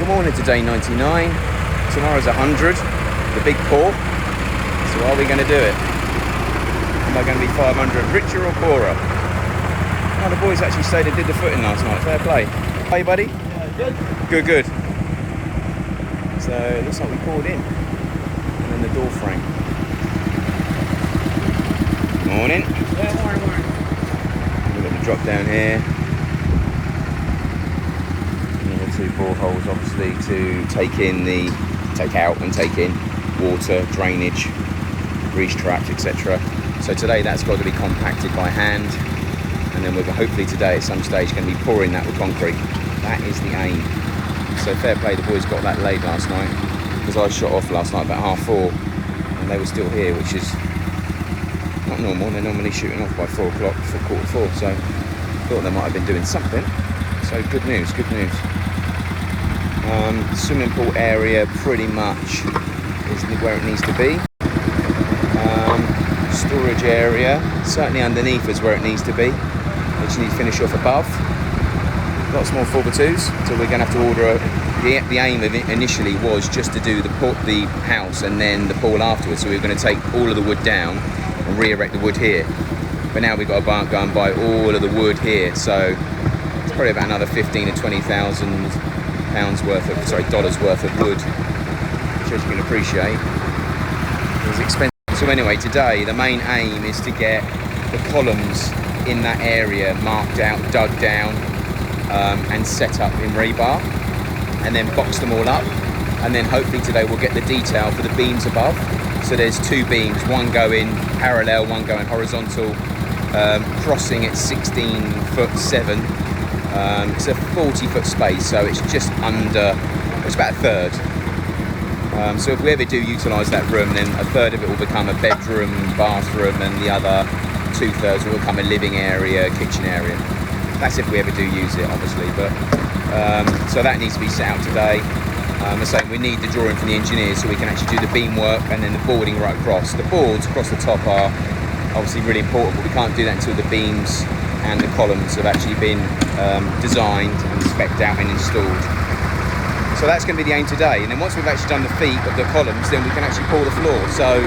Good morning to day 99. Tomorrow's 100, the big pour. So are we going to do it? Am I going to be 500 richer or poorer? Oh, the boys actually stayed and did the footing last night. Fair play. Hey, buddy? Yeah, good. Good. So it looks like we poured in. And then the door frame. Morning. Yeah, morning. We've got the drop down here. Two boreholes obviously to take out and take in water, drainage, grease traps, etc. So today that's got to be compacted by hand, and then we're hopefully today at some stage going to be pouring that with concrete. That is the aim. So fair play, the boys got that laid last night, because I shot off last night about 4:30 and they were still here, which is not normal. They're normally shooting off by 4 o'clock, for 4:45, so thought they might have been doing something. So good news. Swimming pool area pretty much is where it needs to be. Storage area, certainly underneath is where it needs to be. We just need to finish off above. Lots more 4x2s, so we're going to have to order the aim of it initially was just to do the house and then the pool afterwards. So we were going to take all of the wood down and re-erect the wood here. But now we've got to go and buy all of the wood here. So it's probably about another 15,000 to 20,000 dollars worth of wood, which, as you can appreciate, is expensive. So anyway, today the main aim is to get the columns in that area marked out, dug down, and set up in rebar, and then box them all up, and then hopefully today we'll get the detail for the beams above. So there's 2 beams, one going parallel, one going horizontal, crossing at 16'7". It's a 40-foot space, so it's just under, it's about a third. So if we ever do utilise that room, then a third of it will become a bedroom, bathroom, and the other 2/3 will become a living area, kitchen area. That's if we ever do use it, obviously. But so that needs to be set out today. I'm saying we need the drawing from the engineers so we can actually do the beam work and then the boarding right across. The boards across the top are obviously really important, but we can't do that until the beams and the columns have actually been designed and spec'd out and installed. So that's going to be the aim today, and then once we've actually done the feet of the columns, then we can actually pour the floor. So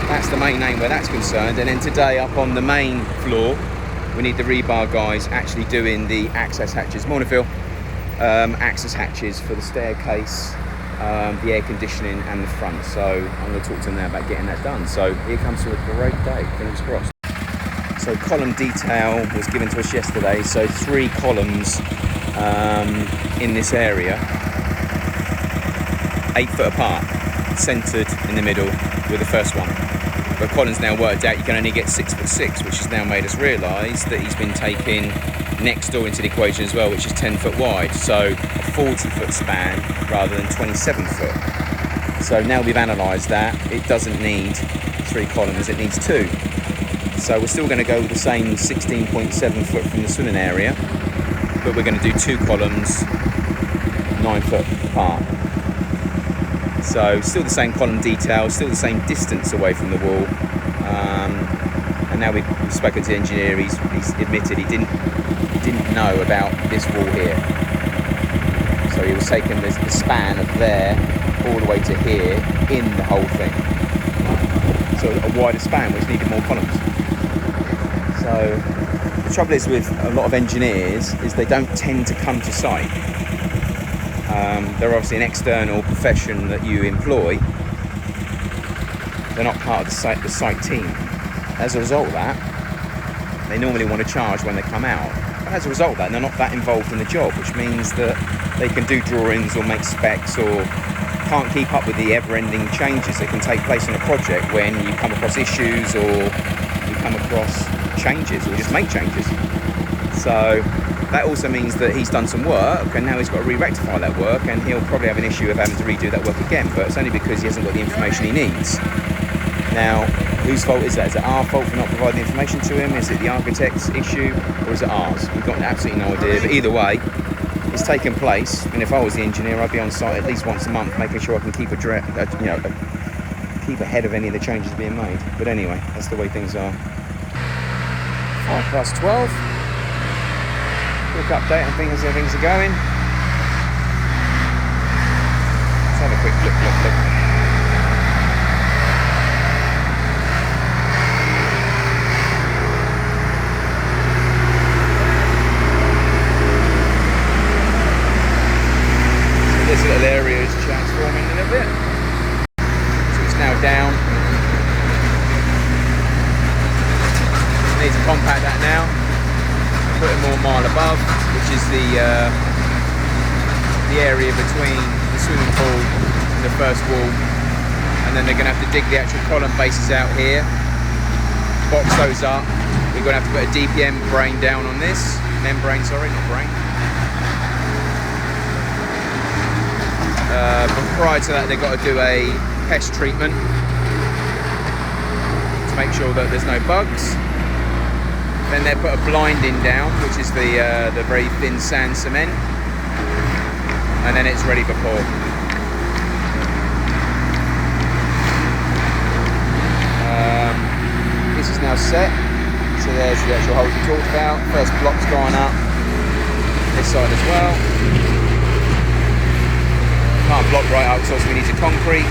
that's the main aim where that's concerned. And then today up on the main floor we need the rebar guys actually doing the access hatches. Morning, Phil. Access hatches for the staircase, the air conditioning and the front. So I'm going to talk to them now about getting that done. So here comes to a great day, fingers crossed. So column detail was given to us yesterday. So 3 columns in this area, 8 foot apart, centred in the middle with the first one. But Colin's now worked out you can only get 6'6", which has now made us realise that he's been taking next door into the equation as well, which is 10 foot wide. So a 40-foot span rather than 27 foot. So now we've analysed that, it doesn't need 3 columns, it needs 2. So we're still going to go with the same 16.7 foot from the swimming area, but we're going to do 2 columns 9 foot apart. So still the same column detail, still the same distance away from the wall. And now we've spoken to the engineer, he's admitted he didn't know about this wall here. So he was taking the span of there all the way to here in the whole thing. So a wider span which needed more columns. So the trouble is with a lot of engineers is they don't tend to come to site. They're obviously an external profession that you employ. They're not part of the site team. As a result of that, they normally want to charge when they come out. But as a result of that, they're not that involved in the job, which means that they can do drawings or make specs or can't keep up with the ever-ending changes that can take place on a project when you come across issues or you come across changes or just make changes. So that also means that he's done some work and now he's got to re-rectify that work, and he'll probably have an issue of having to redo that work again, but it's only because he hasn't got the information he needs. Now, whose fault is that? Is it our fault for not providing the information to him? Is it the architect's issue, or is it ours? We've got absolutely no idea, but either way, it's taken place, and if I was the engineer, I'd be on site at least once a month, making sure I can keep keep ahead of any of the changes being made. But anyway, that's the way things are. 12:05. Quick update on things, how things are going. this little area is transforming a little bit. So it's now down. Need to compact that now. Put it more mile above, which is the area between the swimming pool and the first wall. And then they're going to have to dig the actual column bases out here, box those up. We're going to have to put a DPM membrane down on this. Membrane, sorry, not brain. But prior to that, they've got to do a pest treatment to make sure that there's no bugs. Then they put a blinding down, which is the very thin sand cement, and then it's ready for pour. This is now set, so there's the actual holes we talked about. First block's gone up, this side as well. Can't block right up, so we need to concrete.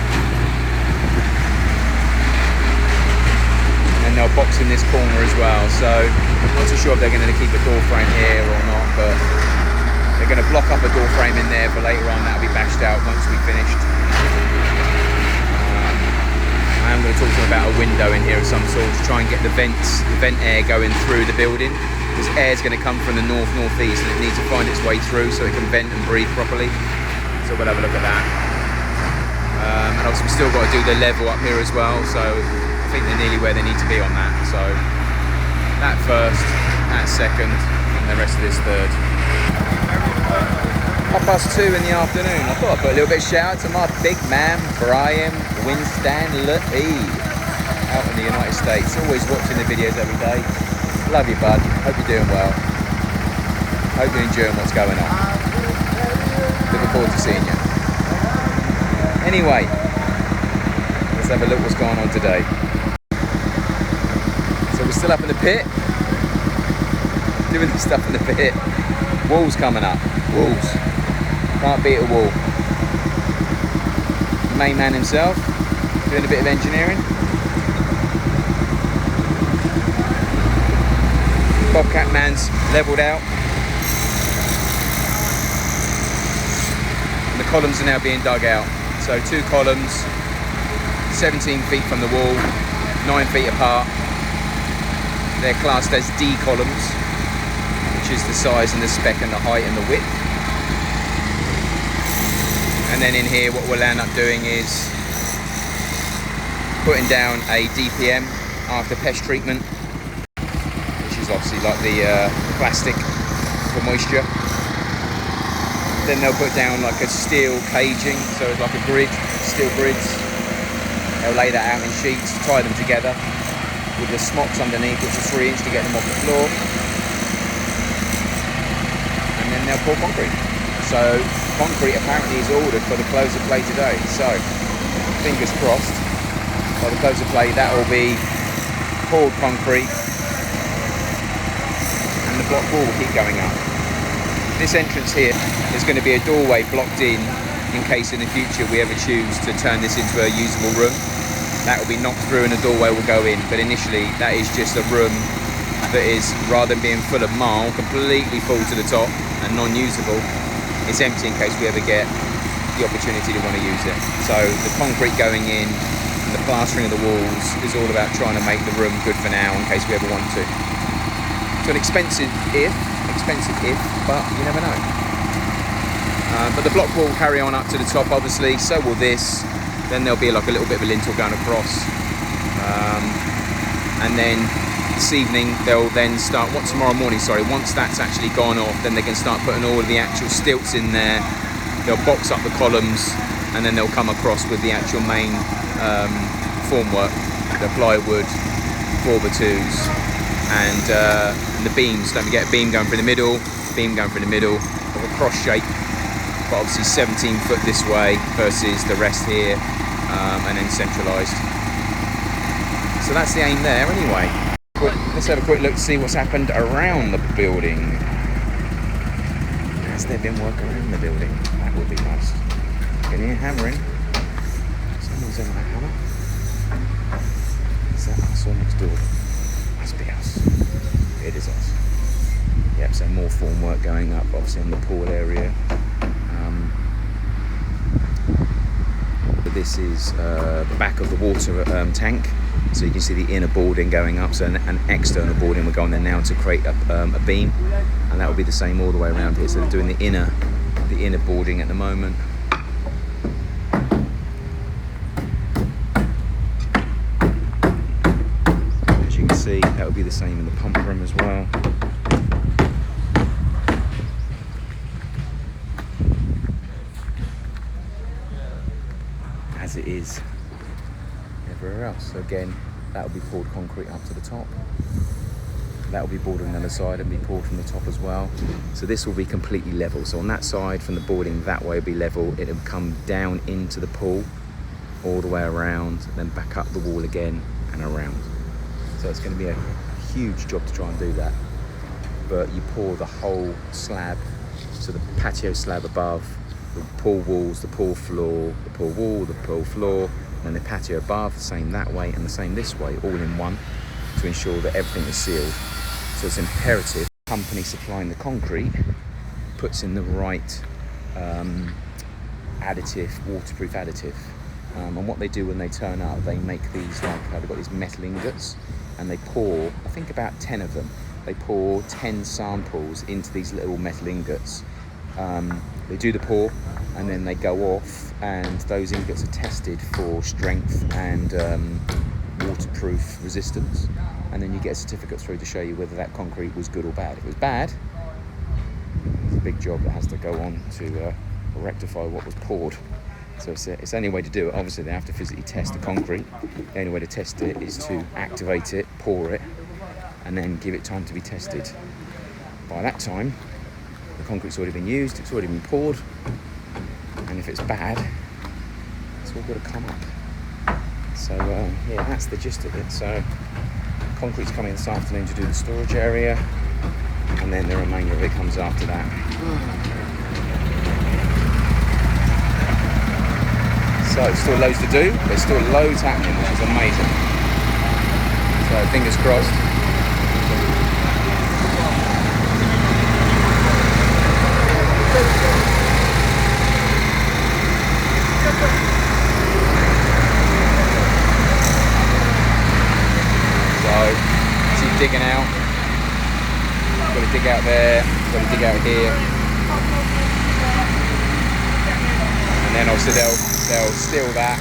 And they'll box in this corner as well, so I'm not too sure if they're going to keep a door frame here or not, but they're going to block up a door frame in there for later on. That'll be bashed out once we've finished. I am going to talk to them about a window in here of some sort to try and get the vent air going through the building, because air is going to come from the north-northeast and it needs to find its way through so it can vent and breathe properly. So we'll have a look at that. And obviously we've still got to do the level up here as well, so I think they're nearly where they need to be on that. So that first, that second, and the rest of this third. 2:30 in the afternoon. I thought I'd put a little bit of shout out to my big man, Brian Winstanley, out in the United States. Always watching the videos every day. Love you, bud. Hope you're doing well. Hope you're enjoying what's going on. Looking forward to seeing you. Anyway, let's have a look what's going on today. So we're still up in the pit, doing this stuff in the pit. Walls coming up. Walls. Can't beat a wall. The main man himself, doing a bit of engineering. Bobcat man's levelled out. And the columns are now being dug out. So 2 columns, 17 feet from the wall, 9 feet apart. They're classed as D columns, which is the size and the spec and the height and the width. And then in here what we'll end up doing is putting down a DPM after pest treatment, which is obviously like the plastic for moisture. Then they'll put down like a steel caging, so it's like a grid, steel grids. They'll lay that out in sheets, tie them together with the smocks underneath, which is 3 inch to get them off the floor. And then they'll pour concrete. So concrete apparently is ordered for the close of play today. So fingers crossed, by the close of play that will be poured concrete and the block wall will keep going up. This entrance here is going to be a doorway blocked in case in the future we ever choose to turn this into a usable room. That will be knocked through and a doorway will go in, but initially that is just a room that is, rather than being full of marl, completely full to the top and non-usable. It's empty in case we ever get the opportunity to want to use it. So the concrete going in and the plastering of the walls is all about trying to make the room good for now in case we ever want to. So an expensive if, but you never know. But the block wall will carry on up to the top obviously, so will this. Then there'll be like a little bit of a lintel going across. And then this evening they'll then start, tomorrow morning, once that's actually gone off, then they can start putting all of the actual stilts in there. They'll box up the columns and then they'll come across with the actual main formwork, the plywood, 4x2s, and the beams. Don't forget a beam going through the middle, beam going through the middle of a cross shape, but obviously 17 foot this way versus the rest here, and then centralised. So that's the aim there anyway. Let's have a quick look to see what's happened around the building. Has there been work around the building? That would be nice. Can you hear hammering? Someone's in a hammer. Is that us or next door? Must be us. It is us. Yep, so more formwork going up, obviously on the pool area. this is the back of the water tank. So you can see the inner boarding going up, so an external boarding will go on there now to create a beam, and that will be the same all the way around here. So they're doing the inner boarding at the moment. As you can see, that will be the same in the pump room as well. As it is everywhere else. So again, that will be poured concrete up to the top. That will be boarded on the other side and be poured from the top as well. So this will be completely level. So on that side, from the boarding that way, will be level. It'll come down into the pool, all the way around, then back up the wall again and around. So it's going to be a huge job to try and do that. But you pour the whole slab, so the patio slab above, the pool walls, the pool floor, the pool wall, the pool floor, and the patio above, same that way and the same this way, all in one, to ensure that everything is sealed. So it's imperative the company supplying the concrete puts in the right additive, waterproof additive. And what they do when they turn up, they make these, like they've got these metal ingots, and they pour, I think about 10 of them, they pour 10 samples into these little metal ingots. They do the pour and then they go off, and those ingots are tested for strength and waterproof resistance, and then you get a certificate through to show you whether that concrete was good or bad. If it was bad, it's a big job that has to go on to rectify what was poured. So it's the only way to do it. Obviously they have to physically test the concrete. The only way to test it is to activate it, pour it, and then give it time to be tested. By that time, the concrete's already been used, it's already been poured, and if it's bad, it's all got to come up. So yeah, that's the gist of it. So concrete's coming this afternoon to do the storage area, and then the remainder of it comes after that. So still loads to do, there's still loads happening, which is amazing. So fingers crossed. Digging out, got to dig out there, got to dig out here, and then obviously they'll steal that,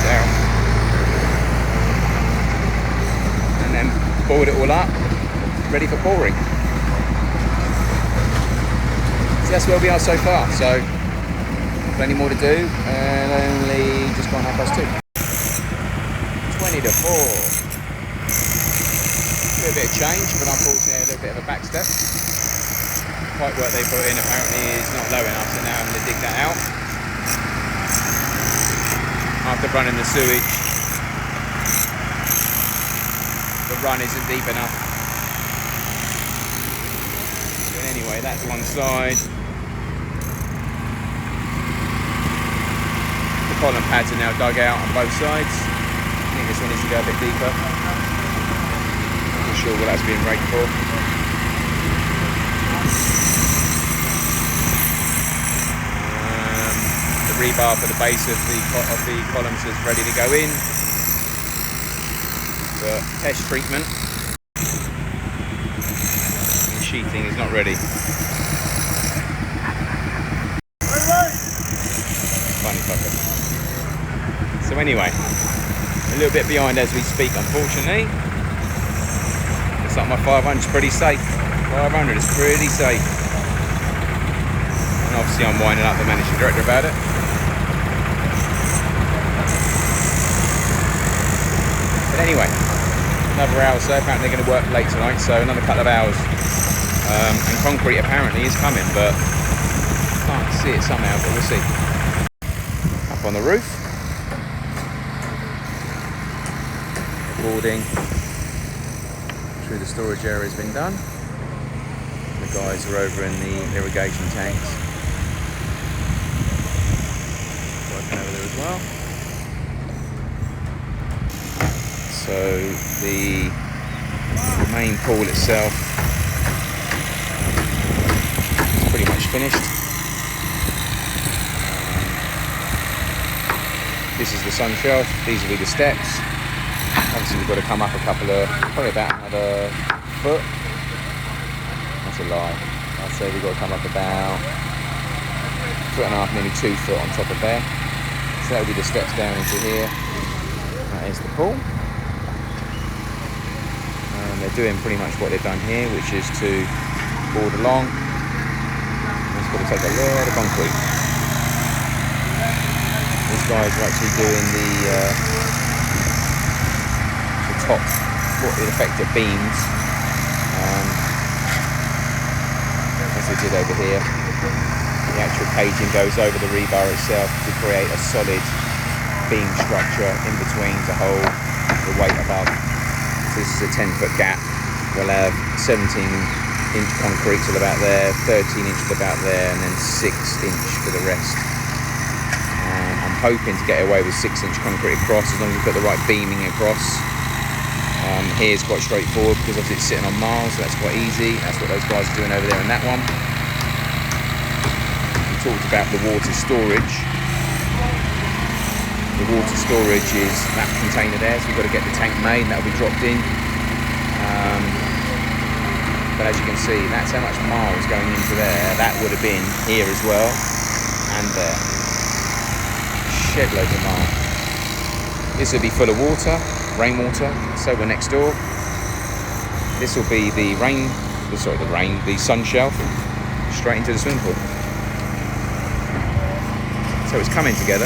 down, and then board it all up, ready for pouring. So that's where we are so far. So plenty more to do, and only just gone 2:30. 20 to 4. A bit of change, but unfortunately a little bit of a back step. Pipe work they put in apparently is not low enough, so now I'm going to dig that out. After running the sewage, the run isn't deep enough. But anyway, that's one side. The column pads are now dug out on both sides. I think this one needs to go a bit deeper. Not sure what that's being raked for. The rebar for the base of the columns is ready to go in. But test treatment and sheathing is not ready. Funny fucker. So anyway, a little bit behind as we speak, unfortunately. Looks like my 500 is pretty safe. 500 is pretty safe. And obviously I'm winding up the managing director about it. But anyway, another hour or so. Apparently they're going to work late tonight, so another couple of hours. And concrete apparently is coming, but can't see it somehow, but we'll see. Up on the roof. Boarding through the storage area has been done. The guys are over in the irrigation tanks, working over there as well. So the main pool itself is pretty much finished. This is the sun shelf. These will be the steps. Obviously we've got to come up a couple of, probably about another foot. That's a lie. I'd say we've got to come up about 1.5 nearly 2 foot on top of there. So that'll be the steps down into here. That is the pool. And they're doing pretty much what they've done here, which is to board along. It's got to take a lot of concrete. These guys are actually doing the top, what in effect are beams, as they did over here. The actual caging goes over the rebar itself to create a solid beam structure in between to hold the weight above. So this is a 10-foot gap. We'll have 17-inch concrete till about there, 13-inch till about there, and then 6-inch for the rest. I'm hoping to get away with 6-inch concrete across as long as we put the right beaming across. Here's quite straightforward because obviously it's sitting on miles, so that's quite easy. That's what those guys are doing over there in that one. Talked about the water storage. The water storage is that container there, so we've got to get the tank made and that'll be dropped in. But as you can see, that's how much miles going into there. That would have been here as well and there. Shed loads of miles. This will be full of water, rainwater, so we're next door. This will be the the sun shelf, straight into the swimming pool. So it's coming together.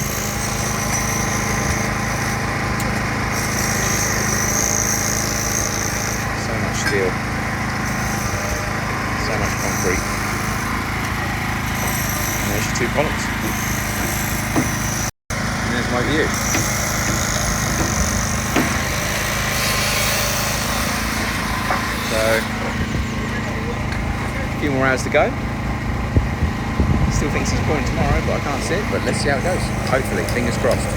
So much steel. So much concrete. And there's your 2 columns. And there's my view. So, a few more hours to go. Still thinks he's pouring tomorrow, but I can't see it. But let's see how it goes. Hopefully, fingers crossed.